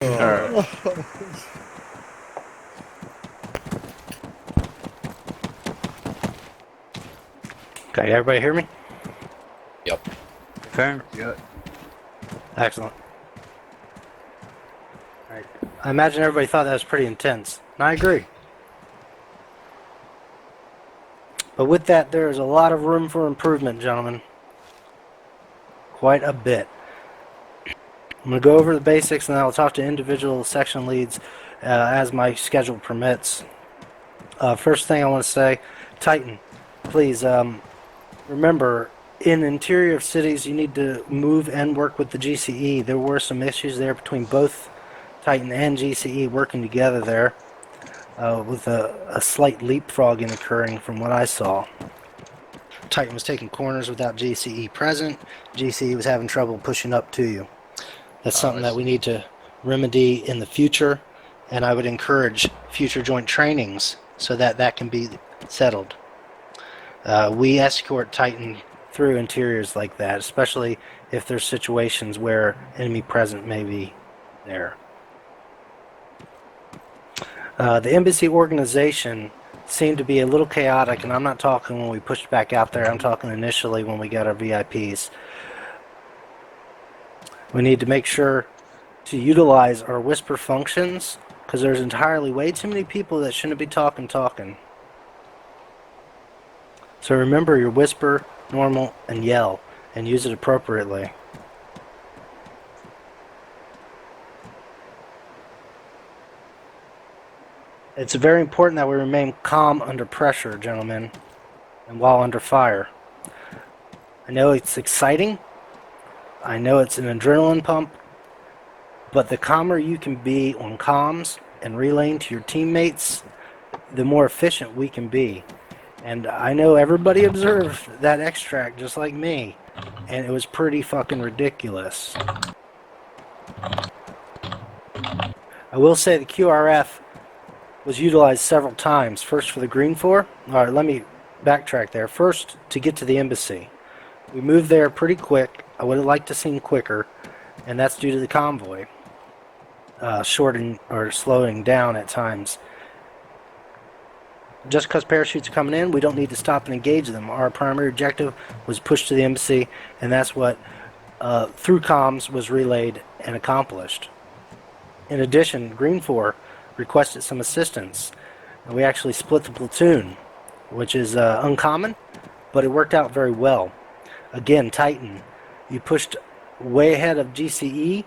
Alright. Okay, everybody hear me? Yep. Confirmed? Yeah. Excellent. Alright. I imagine everybody thought that was pretty intense. And I agree. But with that, there is a lot of room for improvement, gentlemen. Quite a bit. I'm going to go over the basics and then I'll talk to individual section leads as my schedule permits. First thing I want to say, Titan, please remember, in interior of cities, you need to move and work with the GCE. There were some issues there between both Titan and GCE working together there, with a slight leapfrogging occurring from what I saw. Titan was taking corners without GCE present. GCE was having trouble pushing up to you. That's something that we need to remedy in the future, and I would encourage future joint trainings so that that can be settled. We escort Titan through interiors like that, especially if there's situations where enemy present may be there. The embassy organization seemed to be a little chaotic, and I'm not talking when we pushed back out there, I'm talking initially when we got our VIPs. We need to make sure to utilize our whisper functions, because there's entirely way too many people that shouldn't be talking. So remember your whisper, normal, and yell, and use it appropriately. It's very important that we remain calm under pressure, gentlemen, and while under fire. I know it's exciting. I know it's an adrenaline pump, but the calmer you can be on comms and relaying to your teammates, the more efficient we can be. And I know everybody observed that extract just like me, and it was pretty fucking ridiculous. I will say the QRF was utilized several times. First for the Green 4. Alright, let me backtrack there. First, to get to the embassy. We moved there pretty quick. I would have liked to seen quicker, and that's due to the convoy shorting or slowing down at times. Just because parachutes are coming in, we don't need to stop and engage them. Our primary objective was push to the embassy, and that's what, through comms, was relayed and accomplished. In addition, Green 4 requested some assistance, and we actually split the platoon, which is uncommon, but it worked out very well. Again, Titan, you pushed way ahead of GCE,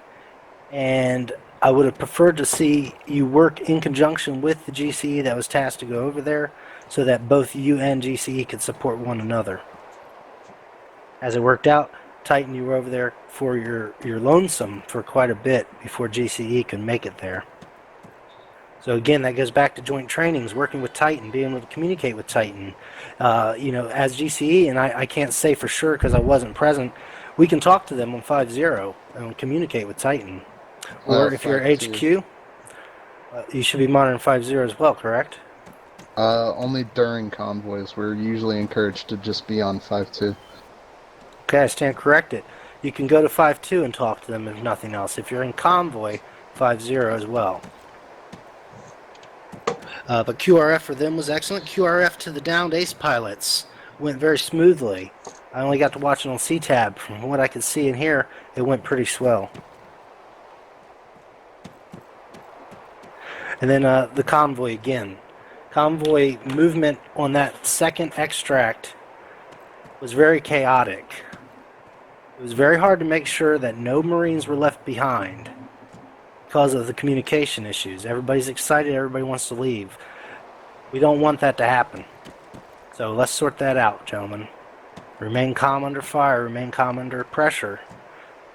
and I would have preferred to see you work in conjunction with the GCE that was tasked to go over there so that both you and GCE could support one another. As it worked out, Titan, you were over there for your lonesome for quite a bit before GCE could make it there. So again, that goes back to joint trainings, working with Titan, being able to communicate with Titan. As GCE, and I can't say for sure because I wasn't present, we can talk to them on 5-0 and communicate with Titan. Or if you're HQ, you should be monitoring 5-0 as well, correct? Only during convoys. We're usually encouraged to just be on 5-2. Okay, I stand corrected. You can go to 5-2 and talk to them if nothing else. If you're in convoy, 5-0 as well. But QRF for them was excellent. QRF to the downed ace pilots went very smoothly. I only got to watch it on C-Tab. From what I could see and hear, it went pretty swell. And then the convoy again. Convoy movement on that second extract was very chaotic. It was very hard to make sure that no Marines were left behind because of the communication issues. Everybody's excited, everybody wants to leave. We don't want that to happen. So let's sort that out, gentlemen. Remain calm under fire, remain calm under pressure.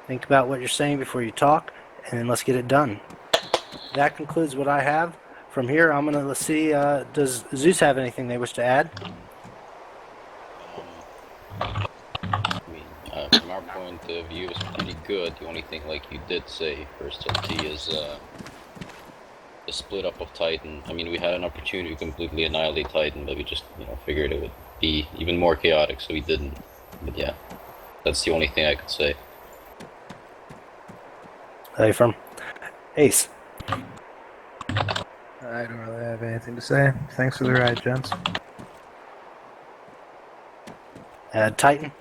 Think about what you're saying before you talk, and then let's get it done. That concludes what I have. From here, I'm going to see, does Zeus have anything they wish to add? From our point of view, it's pretty good. The only thing, like you did say, first LT, is the split up of Titan. I mean, we had an opportunity to completely annihilate Titan, but we just, figured it would be even more chaotic, so we didn't. But yeah, that's the only thing I could say. Hey, from Ace. I don't really have anything to say. Thanks for the ride, gents. Titan.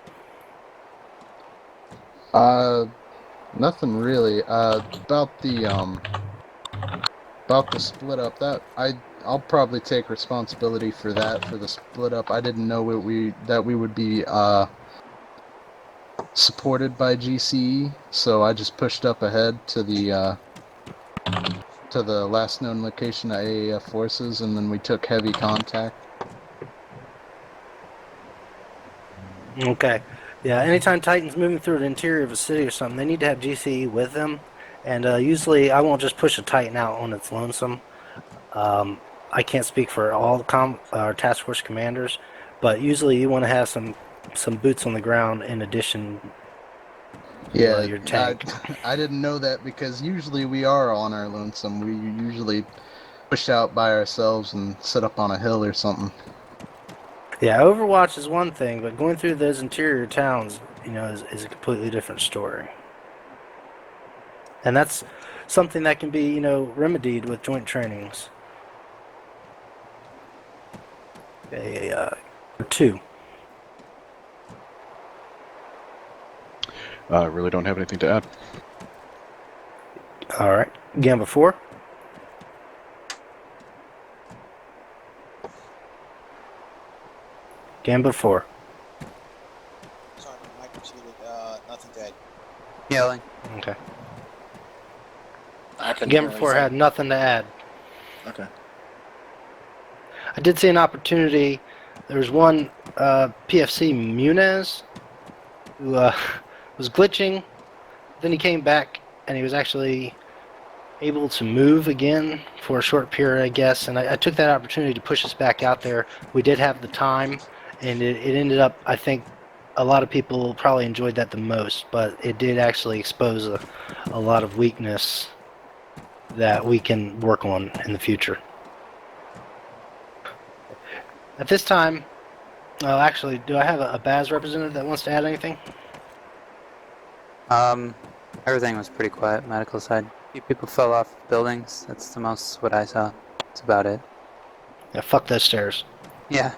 Nothing really. About the split up, I'll probably take responsibility for that, for the split up. I didn't know that we would be supported by GCE, so I just pushed up ahead to the last known location of AAF forces, and then we took heavy contact. Okay. Yeah, anytime Titan's moving through the interior of a city or something, they need to have GCE with them. And usually I won't just push a Titan out on its lonesome. I can't speak for all task force commanders, but usually you want to have some boots on the ground in addition to Yeah, your tank. I didn't know that because usually we are on our lonesome. We usually push out by ourselves and sit up on a hill or something. Yeah, Overwatch is one thing, but going through those interior towns, is a completely different story. And that's something that can be, remedied with joint trainings. Okay, 2. Really don't have anything to add. All right, Gamba 4. Gamba 4. Sorry, my mic was muted. Nothing to add. Yelling. Okay. I couldn't Gamba hear 4 anything. had nothing to add. Okay. I did see an opportunity. There was one PFC Muniz who was glitching. Then he came back and he was actually able to move again for a short period, I guess. And I took that opportunity to push us back out there. We did have the time, and it ended up, I think, a lot of people probably enjoyed that the most, but it did actually expose a lot of weakness that we can work on in the future. At this time, actually, do I have a BAS representative that wants to add anything? Everything was pretty quiet, medical side. A few people fell off buildings. That's the most what I saw. That's about it. Yeah, fuck those stairs. Yeah.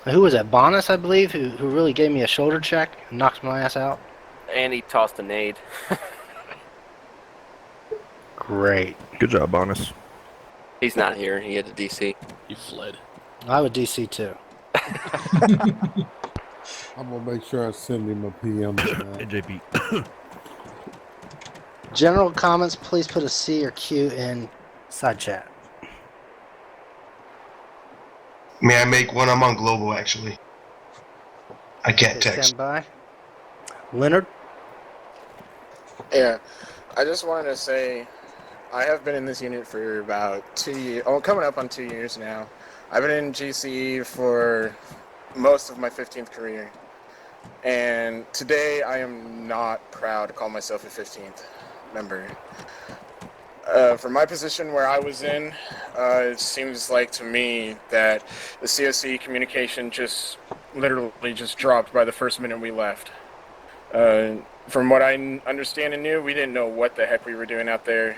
Who was that? Bonus, I believe, who really gave me a shoulder check and knocked my ass out? And he tossed a nade. Great. Good job, Bonus. He's not here. He had to DC. You fled. I would DC too. I'm gonna make sure I send him a PM. AJB. General comments, please put a C or Q in side chat. May I make one? I'm on global, actually. I can't Okay, text. stand by. Leonard? Yeah, I just wanted to say I have been in this unit for about 2 years. Oh, coming up on 2 years now. I've been in GCE for most of my 15th career. And today I am not proud to call myself a 15th member. For my position where I was in, it seems like to me that the CSE communication just literally just dropped by the first minute we left. From what I understand and knew, we didn't know what the heck we were doing out there.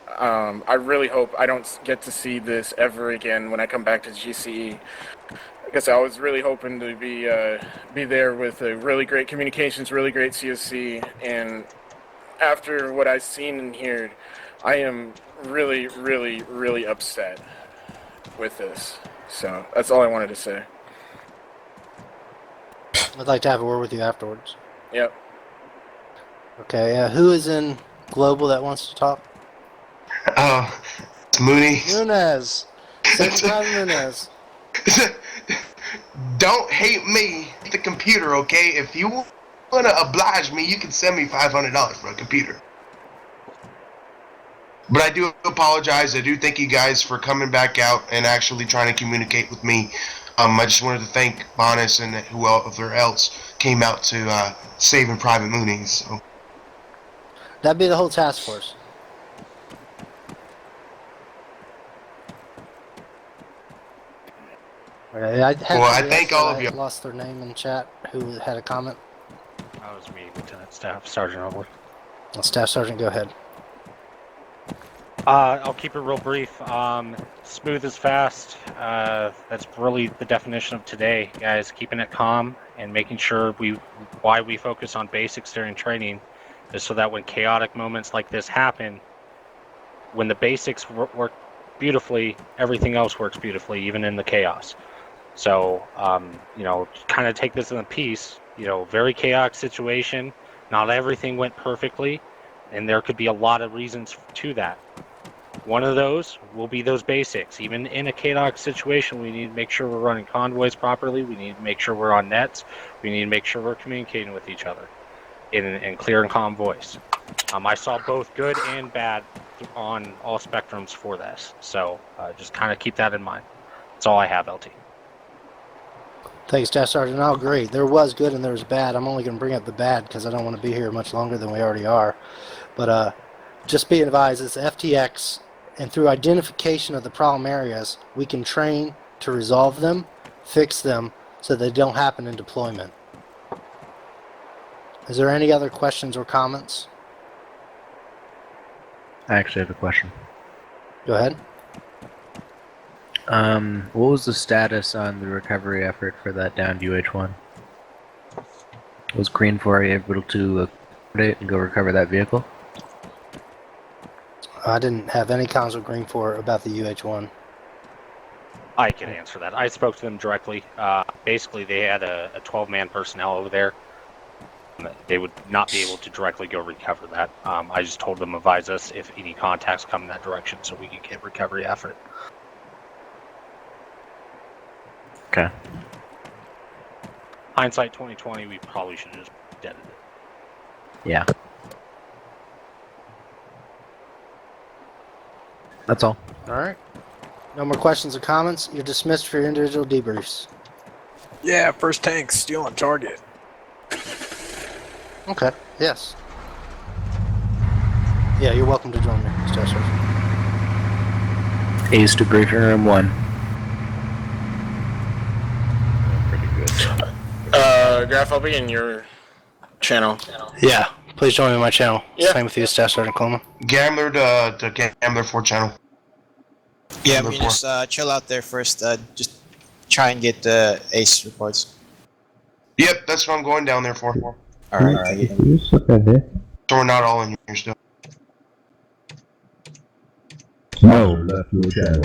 I really hope I don't get to see this ever again when I come back to GCE. I guess I was really hoping to be there with a really great communications, really great CSC, and after what I've seen and heard, I am really, really, really upset with this. So that's all I wanted to say. I'd like to have a word with you afterwards. Yep. Okay, who is in Global that wants to talk? It's Mooney. Nunez. Nunez. Don't hate me, the computer, okay? If you want to oblige me, you can send me $500 for a computer. But I do apologize. I do thank you guys for coming back out and actually trying to communicate with me. I just wanted to thank Bonus and whoever else came out to saving Private Mooney. So. That'd be the whole task force. Okay, I thank all of you. Lost their name in chat. Who had a comment? That was me, Lieutenant Staff Sergeant Oldwood. Well, Staff Sergeant, go ahead. I'll keep it real brief. Smooth is fast. That's really the definition of today, guys. Keeping it calm and making sure why we focus on basics during training is so that when chaotic moments like this happen, when the basics work beautifully, everything else works beautifully, even in the chaos. So, kind of take this in a piece. Very chaotic situation. Not everything went perfectly, and there could be a lot of reasons to that. One of those will be those basics. Even in a chaotic situation, we need to make sure we're running convoys properly. We need to make sure we're on nets. We need to make sure we're communicating with each other in clear and calm voice. I saw both good and bad on all spectrums for this. So just kind of keep that in mind. That's all I have, LT. Thanks, Staff Sergeant. I'll agree. There was good and there was bad. I'm only going to bring up the bad because I don't want to be here much longer than we already are. But just be advised, it's FTX, and through identification of the problem areas, we can train to resolve them, fix them, so they don't happen in deployment. Is there any other questions or comments? I actually have a question. Go ahead. What was the status on the recovery effort for that downed UH-1? Was Green 4 able to accommodate and go recover that vehicle? I didn't have any comms with Green 4 about the UH-1. I can answer that. I spoke to them directly. Basically, they had a 12-man personnel over there. They would not be able to directly go recover that. I just told them advise us if any contacts come in that direction so we could get recovery effort. Okay. Hindsight 2020, we probably should have just deaded it. Yeah. That's all. All right. No more questions or comments. You're dismissed for your individual debriefs. Yeah, first tank still on target. Okay. Yes. Yeah, you're welcome to join me, Staff Sergeant. Ace to briefing room 1. Pretty good. Graf, I'll be in your channel. Yeah, please join me on my channel. Yeah. Same with you, Staff Sergeant Coleman. Gambler to Gambler 4 channel. Yeah, Number we four. just chill out there first. Just try and get the ace reports. Yep, that's what I'm going down there for. Alright, thank you. So we're not all in here still. No, left your channel.